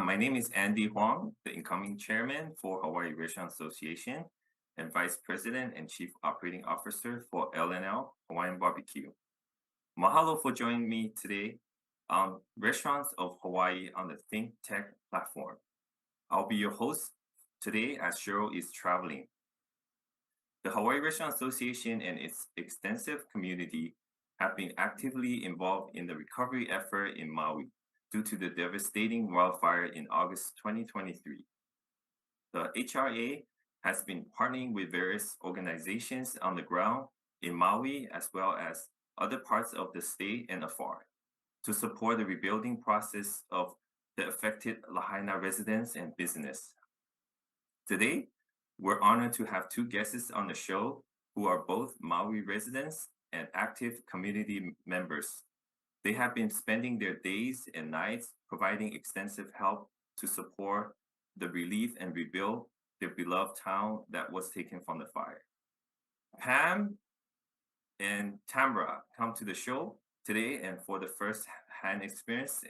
My name is Andy Huang, the incoming chairman for Hawaiʻi Restaurant Association and vice president and chief operating officer for L&L Hawaiian Barbecue. Mahalo for joining me today on Restaurants of Hawaii on the ThinkTech platform. I'll be your host today as Cheryl is traveling. The Hawaiʻi Restaurant Association and its extensive community have been actively involved in the recovery effort in Maui due to the devastating wildfire in August 2023. The HRA has been partnering with various organizations on the ground in Maui as well as other parts of the state and afar to support the rebuilding process of the affected Lahaina residents and business. Today, we're honored to have two guests on the show who are both Maui residents and active community members. They have been spending their days and nights providing extensive help to support the relief and rebuild their beloved town that was taken from the fire. Pam and Tambara come to the show today and for the first-hand experience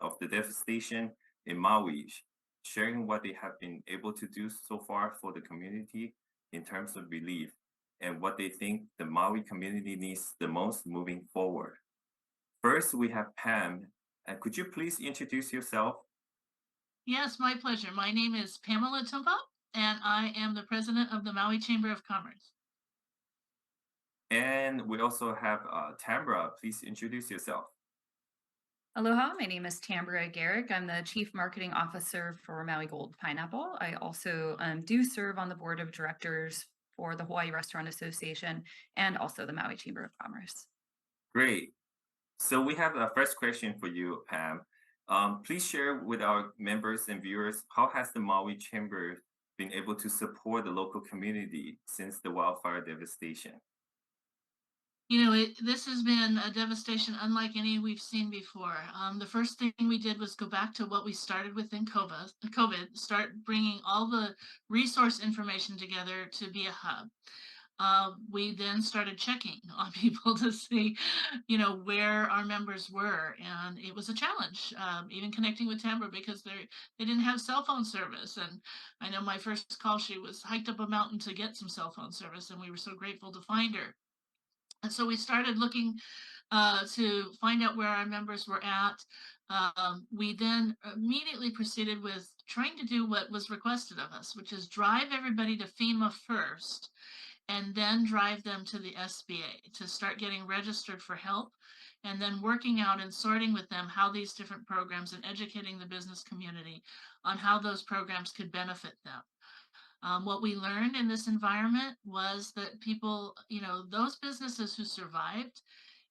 of the devastation in Maui, sharing what they have been able to do so far for the community in terms of relief and what they think the Maui community needs the most moving forward. First, we have Pam. Could you please introduce yourself? Yes, my pleasure. My name is Pamela Tumpap, and I am the president of the Maui Chamber of Commerce. And we also have Tambara. Please introduce yourself. Aloha, my name is Tambara Garrick. I'm the Chief Marketing Officer for Maui Gold Pineapple. I also do serve on the board of directors for the Hawaiʻi Restaurant Association and also the Maui Chamber of Commerce. Great. So we have a first question for you, Pam. Please share with our members and viewers, how has the Maui Chamber been able to support the local community since the wildfire devastation? You know, this has been a devastation unlike any we've seen before. The first thing we did was go back to what we started with in COVID, start bringing all the resource information together to be a hub. We then started checking on people to see, where our members were, and it was a challenge, even connecting with Tambra because they didn't have cell phone service. And I know my first call, she was hiked up a mountain to get some cell phone service, and we were so grateful to find her. And so we started looking to find out where our members were at. We then immediately proceeded with trying to do what was requested of us, which is drive everybody to FEMA first and then drive them to the SBA to start getting registered for help, and then working out and sorting with them how these different programs and educating the business community on how those programs could benefit them. What we learned in this environment was that people, those businesses who survived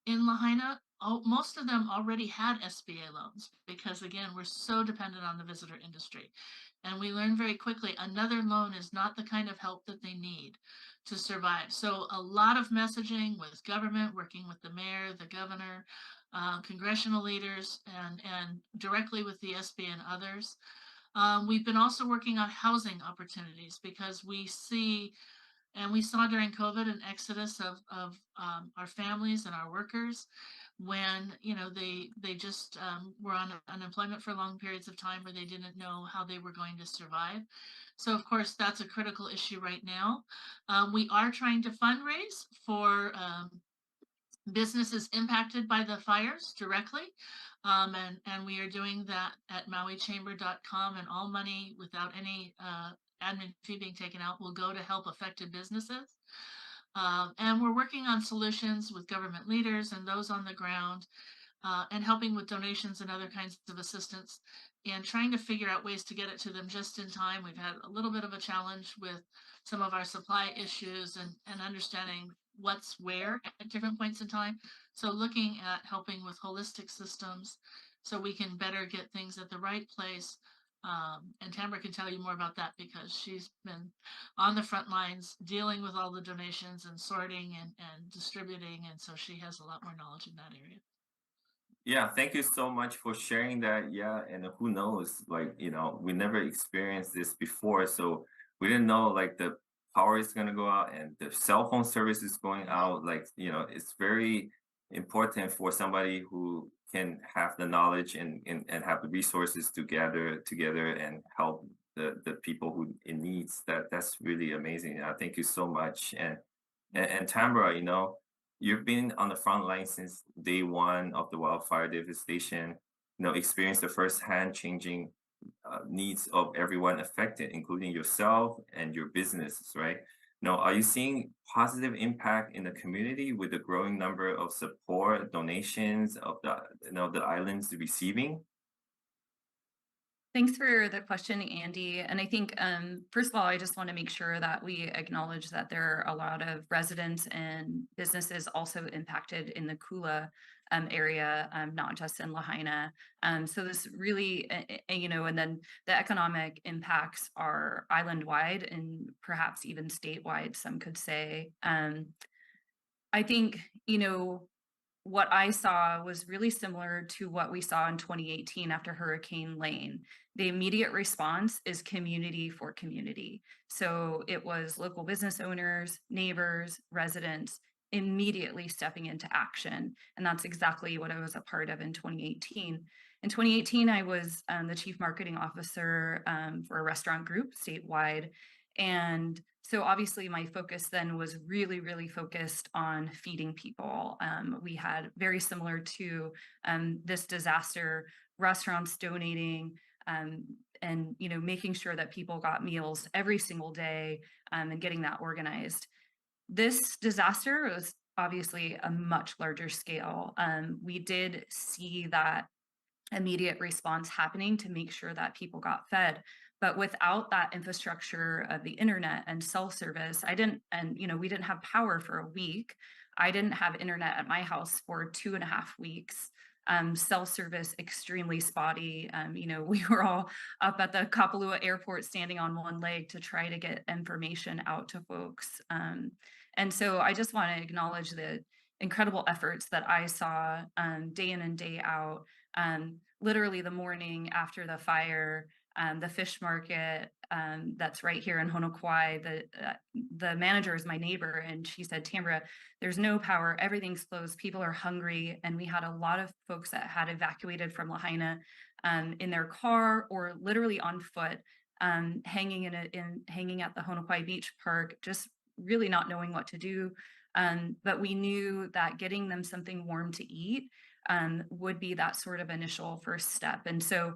in Lahaina, most of them already had SBA loans because, again, we're so dependent on the visitor industry. And we learned very quickly another loan is not the kind of help that they need to survive. So a lot of messaging with government, working with the mayor, the governor, congressional leaders, and directly with the SBA and others. We've been also working on housing opportunities because we see, and we saw during COVID an exodus of our families and our workers when, they just were on unemployment for long periods of time where they didn't know how they were going to survive. So, of course, that's a critical issue right now. We are trying to fundraise for businesses impacted by the fires directly. And we are doing that at mauichamber.com, and all money without any admin fee being taken out will go to help affected businesses. And we're working on solutions with government leaders and those on the ground, and helping with donations and other kinds of assistance and trying to figure out ways to get it to them just in time. We've had a little bit of a challenge with some of our supply issues and understanding what's where at different points in time. So looking at helping with holistic systems so we can better get things at the right place. And Tamara can tell you more about that because she's been on the front lines dealing with all the donations and sorting and distributing. And so she has a lot more knowledge in that area. Yeah, thank you so much for sharing that. Yeah, and who knows, we never experienced this before, so we didn't know like the power is gonna go out and the cell phone service is going out. It's very important for somebody who can have the knowledge and have the resources to gather together and help the people who in needs. That's really amazing. Thank you so much. And Tambara, you've been on the front line since day one of the wildfire devastation. Experienced the firsthand changing needs of everyone affected, including yourself and your businesses, right? Now, are you seeing positive impact in the community with the growing number of support donations of the islands receiving? Thanks for the question, Andy. And I think, first of all, I just want to make sure that we acknowledge that there are a lot of residents and businesses also impacted in the Kula area, not just in Lahaina. So this really, and then the economic impacts are island-wide and perhaps even statewide, some could say. I think, what I saw was really similar to what we saw in 2018 after Hurricane Lane. The immediate response is community for community. So it was local business owners, neighbors, residents immediately stepping into action. And that's exactly what I was a part of in 2018. In 2018, I was the chief marketing officer for a restaurant group statewide. And so obviously my focus then was really, really focused on feeding people. We had very similar to this disaster, restaurants donating and making sure that people got meals every single day and getting that organized. This disaster was obviously a much larger scale. We did see that immediate response happening to make sure that people got fed. But without that infrastructure of the internet and cell service, we didn't have power for a week. I didn't have internet at my house for 2.5 weeks. Cell service extremely spotty. We were all up at the Kapalua airport standing on one leg to try to get information out to folks. And so I just want to acknowledge the incredible efforts that I saw day in and day out. Literally the morning after the fire, the fish market that's right here in Honokwai, the manager is my neighbor, and she said, Tambara, there's no power, everything's closed, people are hungry. And we had a lot of folks that had evacuated from Lahaina in their car or literally on foot, hanging at the Honokwai Beach Park, just really not knowing what to do. But we knew that getting them something warm to eat would be that sort of initial first step. And so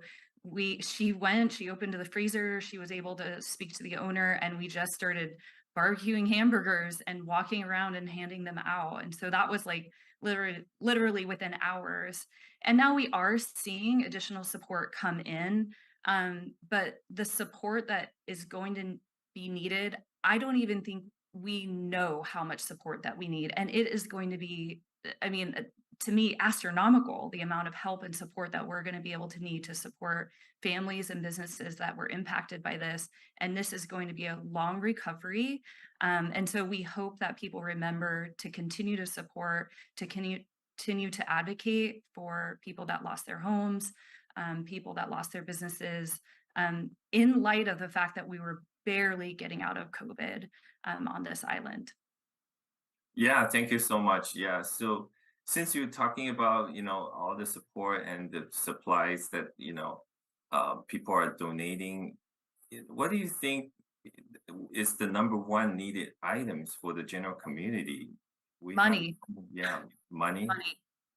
she opened the freezer, she was able to speak to the owner, and we just started barbecuing hamburgers and walking around and handing them out. And so that was like literally within hours. And now we are seeing additional support come in. But the support that is going to be needed, I don't even think we know how much support that we need. And it is going to be, to me, astronomical, the amount of help and support that we're going to be able to need to support families and businesses that were impacted by this. And this is going to be a long recovery. And so we hope that people remember to continue to support, to continue to advocate for people that lost their homes, people that lost their businesses, in light of the fact that we were barely getting out of COVID on this island. Yeah, thank you so much. Yeah, so since you're talking about, all the support and the supplies that, people are donating, what do you think is the number one needed items for the general community? Money. Yeah, money.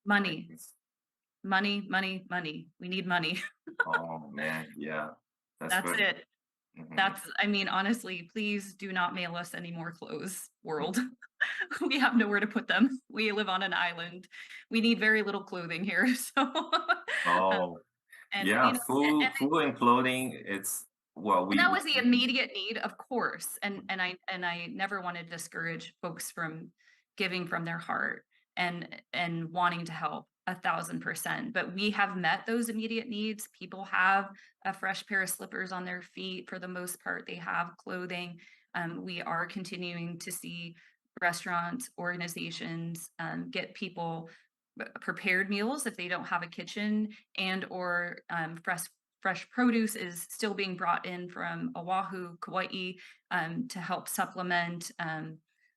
Money. We need money. Oh man, yeah, That's right. it. Honestly, please do not mail us any more clothes, world. We have nowhere to put them. We live on an island. We need very little clothing here. So, Oh, and yeah, food and clothing. and that was the immediate need, of course. And I never want to discourage folks from giving from their heart and wanting to help 1,000%. But we have met those immediate needs. People have a fresh pair of slippers on their feet for the most part. They have clothing. We are continuing to see restaurants, organizations get people prepared meals if they don't have a kitchen, and or fresh produce is still being brought in from Oahu, Kauai, to help supplement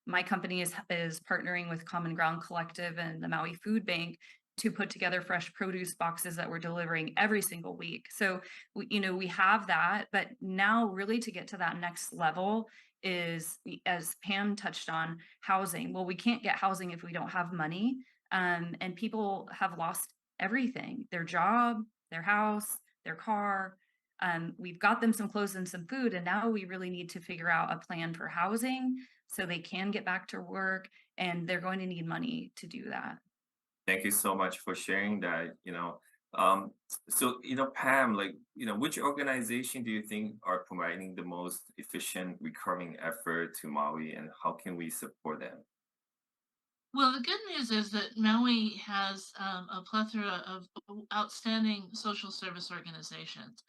my company is partnering with Common Ground Collective and the Maui Food Bank to put together fresh produce boxes that we're delivering every single week. So we have that, but now really to get to that next level is, as Pam touched on, housing. Well, we can't get housing if we don't have money. And people have lost everything, their job, their house, their car. We've got them some clothes and some food, and now we really need to figure out a plan for housing so they can get back to work, and they're going to need money to do that. Thank you so much for sharing that. Um, so Pam, which organization do you think are providing the most efficient recurring effort to Maui, and how can we support them? Well, the good news is that Maui has a plethora of outstanding social service organizations.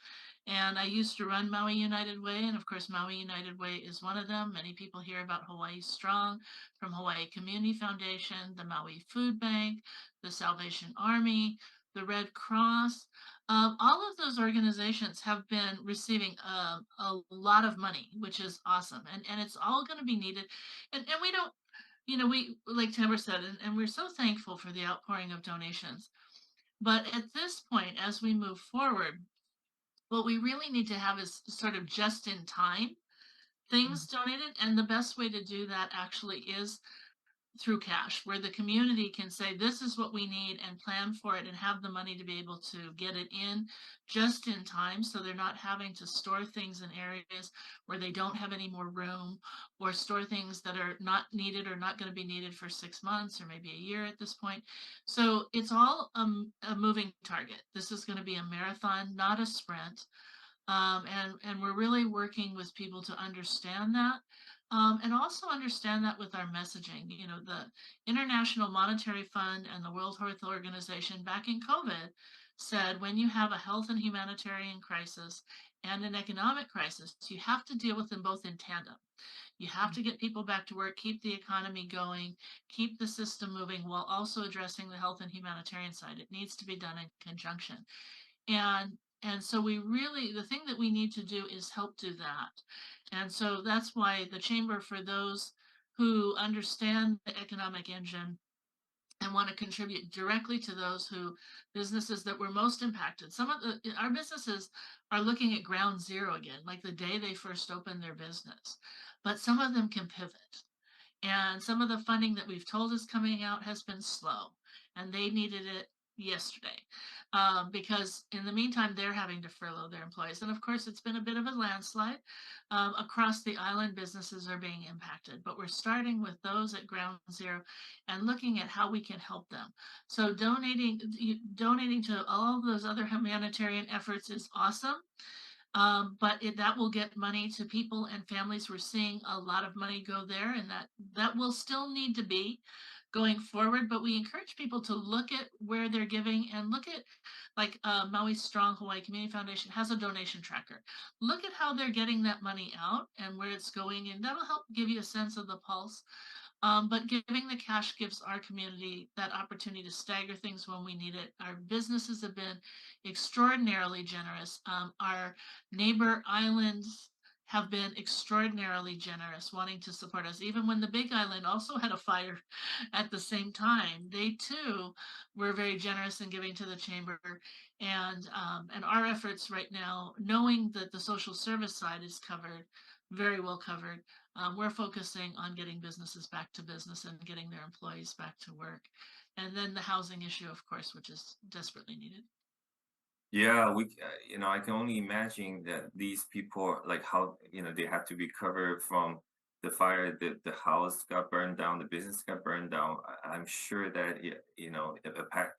And I used to run Maui United Way, and of course, Maui United Way is one of them. Many people hear about Hawaii Strong from Hawaii Community Foundation, the Maui Food Bank, the Salvation Army, the Red Cross. All of those organizations have been receiving a lot of money, which is awesome. And it's all going to be needed. And we don't, we, like Tambara said, and we're so thankful for the outpouring of donations. But at this point, as we move forward, what we really need to have is sort of just in time things donated. And the best way to do that actually is through cash, where the community can say, this is what we need and plan for it and have the money to be able to get it in just in time. So they're not having to store things in areas where they don't have any more room, or store things that are not needed or not going to be needed for 6 months or maybe a year at this point. So it's all a moving target. This is going to be a marathon, not a sprint. And we're really working with people to understand that, and also understand that with our messaging. The International Monetary Fund and the World Health Organization back in COVID said when you have a health and humanitarian crisis and an economic crisis, you have to deal with them both in tandem. You have to get people back to work, keep the economy going, keep the system moving while also addressing the health and humanitarian side. It needs to be done in conjunction. And so the thing that we need to do is help do that. And so that's why the chamber, for those who understand the economic engine and want to contribute directly to those businesses that were most impacted. Some of our businesses are looking at ground zero again, like the day they first opened their business, but some of them can pivot. And some of the funding that we've told is coming out has been slow, and they needed it yesterday, because in the meantime, they're having to furlough their employees. And of course, it's been a bit of a landslide. Across the island, businesses are being impacted, but we're starting with those at ground zero and looking at how we can help them. So donating to all of those other humanitarian efforts is awesome. But that will get money to people and families. We're seeing a lot of money go there, and that will still need to be going forward. But we encourage people to look at where they're giving and look at, like, Maui Strong Hawaii Community Foundation has a donation tracker. Look at how they're getting that money out and where it's going, and that'll help give you a sense of the pulse. But giving the cash gives our community that opportunity to stagger things when we need it. Our businesses have been extraordinarily generous. Our neighbor islands have been extraordinarily generous, wanting to support us. Even when the Big Island also had a fire at the same time, they too were very generous in giving to the chamber. And our efforts right now, knowing that the social service side is covered, very well covered, we're focusing on getting businesses back to business and getting their employees back to work. And then the housing issue, of course, which is desperately needed. Yeah, I can only imagine that these people, like how, they have to recover from the fire, the house got burned down, the business got burned down. I'm sure that it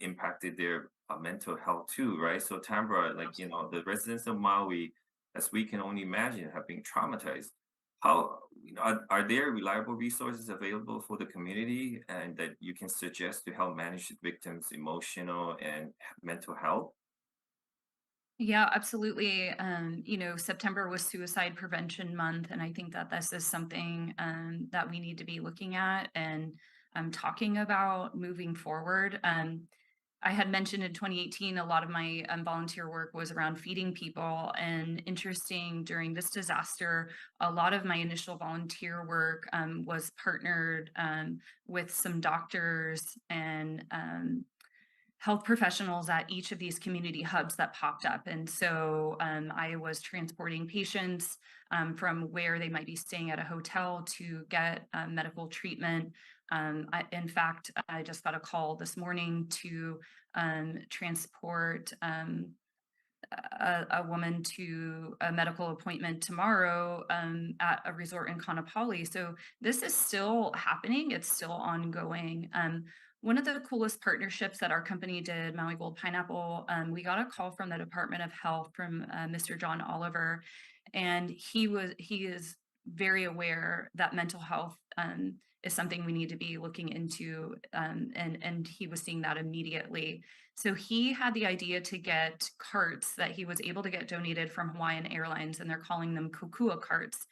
impacted their mental health too, right? So Tambra, Absolutely. the residents of Maui, as we can only imagine, have been traumatized. How, are there reliable resources available for the community and that you can suggest to help manage the victims' emotional and mental health? Yeah, absolutely. September was Suicide Prevention Month, and I think that this is something that we need to be looking at and talking about moving forward. I had mentioned in 2018, a lot of my volunteer work was around feeding people. And interesting, during this disaster, a lot of my initial volunteer work was partnered with some doctors and health professionals at each of these community hubs that popped up. And so I was transporting patients from where they might be staying at a hotel to get medical treatment. In fact, I just got a call this morning to transport a woman to a medical appointment tomorrow at a resort in Kanapali. So this is still happening. It's still ongoing. One of the coolest partnerships that our company did, Maui Gold Pineapple, we got a call from the Department of Health from Mr. John Oliver, and he is very aware that mental health is something we need to be looking into, and he was seeing that immediately. So he had the idea to get carts that he was able to get donated from Hawaiian Airlines, and they're calling them kokua carts.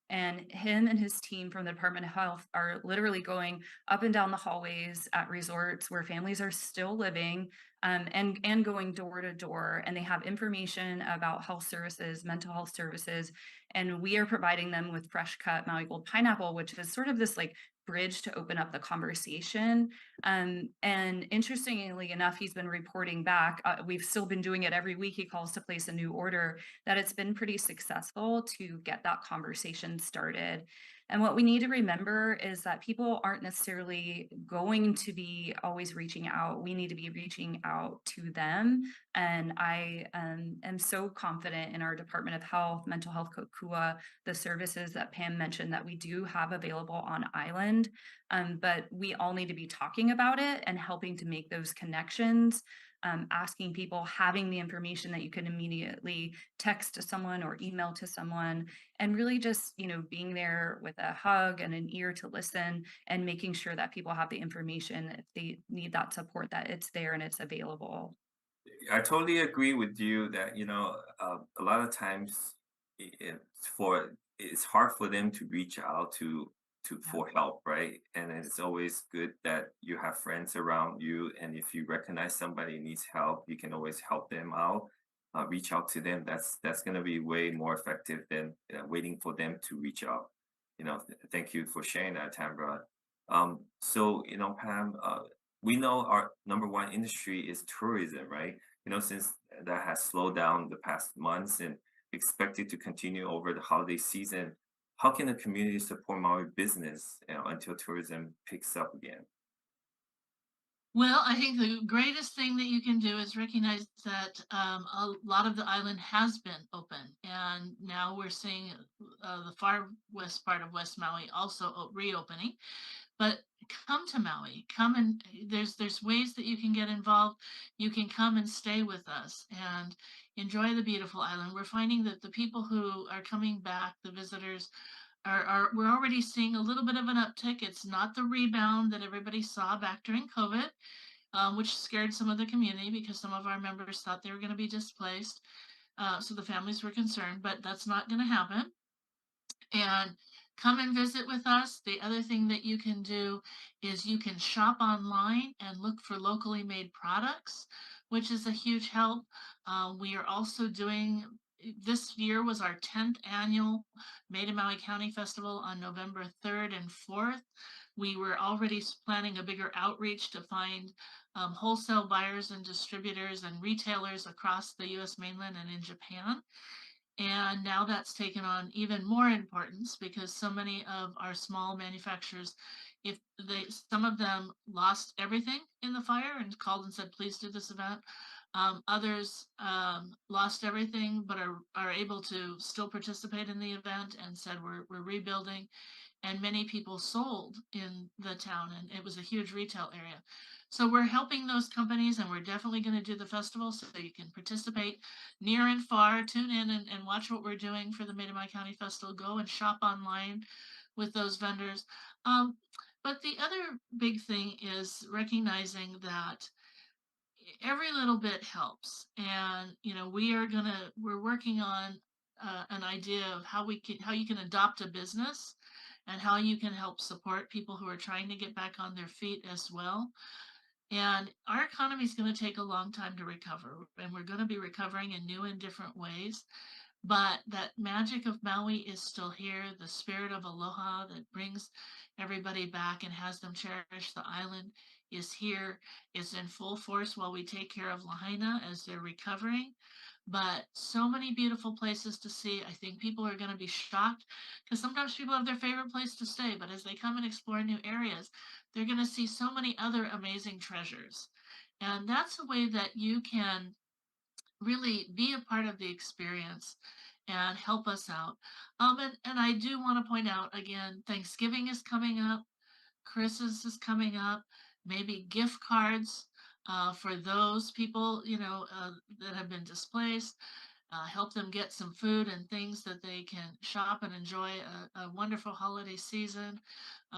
And him and his team from the Department of Health are literally going up and down the hallways at resorts where families are still living, and going door to door. And they have information about health services, mental health services. And we are providing them with fresh cut Maui Gold pineapple, which is sort of this like bridge to open up the conversation. And interestingly enough, he's been reporting back. We've still been doing it every week. He calls to place a new order, that it's been pretty successful to get that conversation started. And what we need to remember is that people aren't necessarily going to be always reaching out. We need to be reaching out to them. And I am so confident in our Department of Health, Mental Health Kokua, the services that Pam mentioned that we do have available on island. But we all need to be talking about it and helping to make those connections. Asking people, having the information that you can immediately text to someone or email to someone, and really just, being there with a hug and an ear to listen, and making sure that people have the information if they need that support, that it's there and it's available. I totally agree with you that a lot of times it's hard for them to reach out to Yeah. for help, right? And it's always good that you have friends around you, and if you recognize somebody needs help, you can always help them out. Reach out to them. That's going to be way more effective than waiting for them to reach out. Thank you for sharing that, Tambra. So Pam, we know our number one industry is tourism, right? Since that has slowed down the past months and expected to continue over the holiday season, how can the community support Maui business, until tourism picks up again? Well, I think the greatest thing that you can do is recognize that a lot of the island has been open, and now we're seeing the far west part of West Maui also reopening. But come to Maui, come and there's ways that you can get involved. You can come and stay with us and enjoy the beautiful island. We're finding that the people who are coming back, the visitors, are we're already seeing a little bit of an uptick. It's not the rebound that everybody saw back during COVID, which scared some of the community because some of our members thought they were going to be displaced. So the families were concerned, but that's not going to happen. And come and visit with us. The other thing that you can do is you can shop online and look for locally made products, which is a huge help. We are also doing, this year was our 10th annual Made in Maui County Festival on November 3rd and 4th. We were already planning a bigger outreach to find wholesale buyers and distributors and retailers across the US mainland and in Japan. And now that's taken on even more importance because so many of our small manufacturers, some of them lost everything in the fire and called and said, please do this event. Others lost everything, but are able to still participate in the event and said, we're rebuilding. And many people sold in the town, and it was a huge retail area. So we're helping those companies, and we're definitely going to do the festival so you can participate near and far. Tune in and watch what we're doing for the Made in Maui County Festival. Go and shop online with those vendors. But the other big thing is recognizing that every little bit helps. And we're working on an idea of how you can adopt a business and how you can help support people who are trying to get back on their feet as well. And our economy is going to take a long time to recover, and we're going to be recovering in new and different ways. But that magic of Maui is still here. The spirit of aloha that brings everybody back and has them cherish the island is here, is in full force while we take care of Lahaina as they're recovering. But so many beautiful places to see. I think people are going to be shocked because sometimes people have their favorite place to stay, but as they come and explore new areas, they're going to see so many other amazing treasures. And that's a way that you can really be a part of the experience and help us out. And I do want to point out again, Thanksgiving is coming up, Christmas is coming up, maybe gift cards for those people, that have been displaced, help them get some food and things that they can shop and enjoy a wonderful holiday season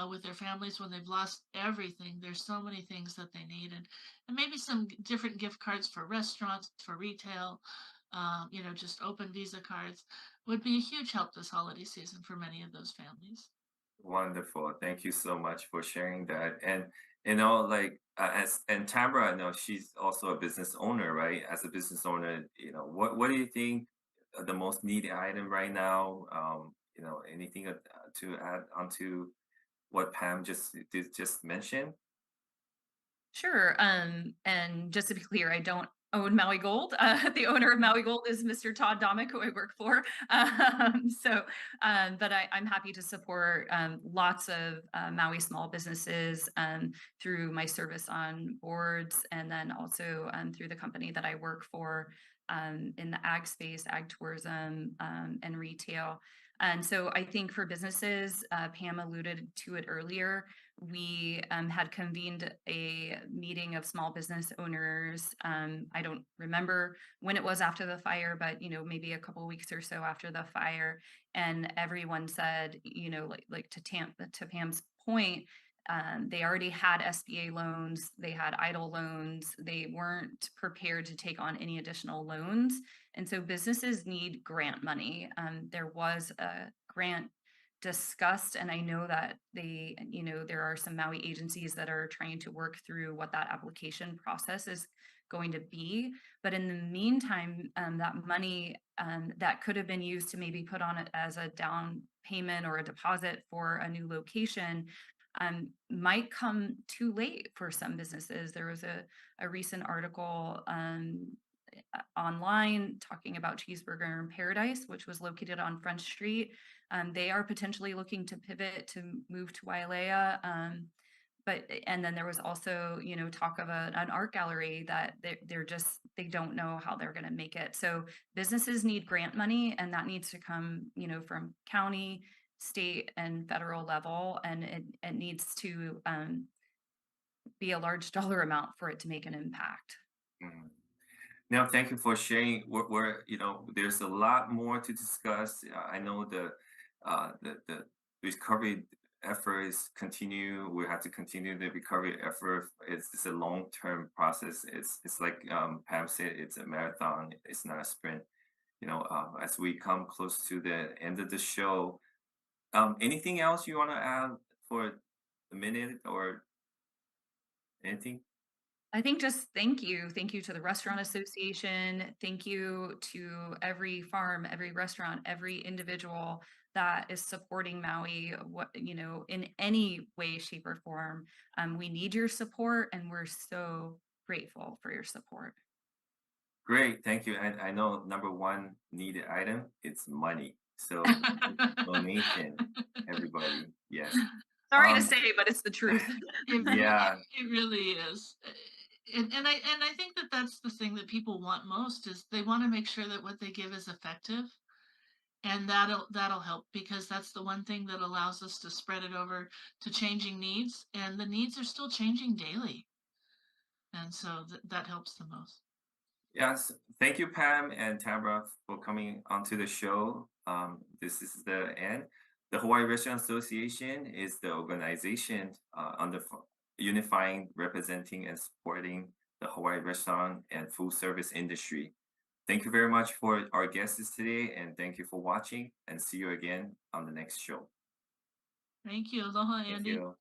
with their families when they've lost everything. There's so many things that they need, and maybe some different gift cards for restaurants, for retail. Just open Visa cards would be a huge help this holiday season for many of those families. Wonderful. Thank you so much for sharing that. And like as and Tambara, I know she's also a business owner, right? As a business owner, what do you think are the most needed item right now? Anything to add onto what Pam just mentioned? Sure. And just to be clear, I don't own Maui Gold. The owner of Maui Gold is Mr. Todd Domick, who I work for. But I'm happy to support lots of Maui small businesses through my service on boards, and then also through the company that I work for in the ag space, ag tourism, and retail. And so I think for businesses, Pam alluded to it earlier, we had convened a meeting of small business owners. I don't remember when it was after the fire, but maybe a couple weeks or so after the fire, and everyone said, like to Pam's point, they already had SBA loans, they had idle loans, they weren't prepared to take on any additional loans, and so businesses need grant money. There was a grant discussed, and I know that there are some Maui agencies that are trying to work through what that application process is going to be. But in the meantime, that money that could have been used to maybe put on it as a down payment or a deposit for a new location might come too late for some businesses. There was a recent article online talking about Cheeseburger in Paradise, which was located on Front Street. They are potentially looking to pivot to move to Wailea. And then there was also, talk of an art gallery that they don't know how they're going to make it. So businesses need grant money, and that needs to come, from county, state, and federal level, and it needs to be a large dollar amount for it to make an impact. Mhm. Now, thank you for sharing. There's a lot more to discuss. I know the recovery efforts continue. We have to continue the recovery effort. It's a long-term process. It's like Pam said, it's a marathon. It's not a sprint. As we come close to the end of the show, anything else you want to add for a minute or anything? I think just thank you. Thank you to the Restaurant Association. Thank you to every farm, every restaurant, every individual that is supporting Maui, in any way, shape, or form. We need your support, and we're so grateful for your support. Great, thank you. And I know number one needed item, it's money. So donation, everybody. Yes. Sorry to Um, say, but it's the truth. yeah, It really is. And I think that that's the thing that people want most is they want to make sure that what they give is effective, and that'll help because that's the one thing that allows us to spread it over to changing needs, and the needs are still changing daily, and so that helps the most. yes. Thank you, Pam and Tambra, for coming onto the show. This is the end. The Hawaii Restaurant Association is the organization unifying, representing, and supporting the Hawaii restaurant and food service industry. Thank you very much for our guests today, and thank you for watching, and see you again on the next show. Thank you. Aloha, Thank Andy. you.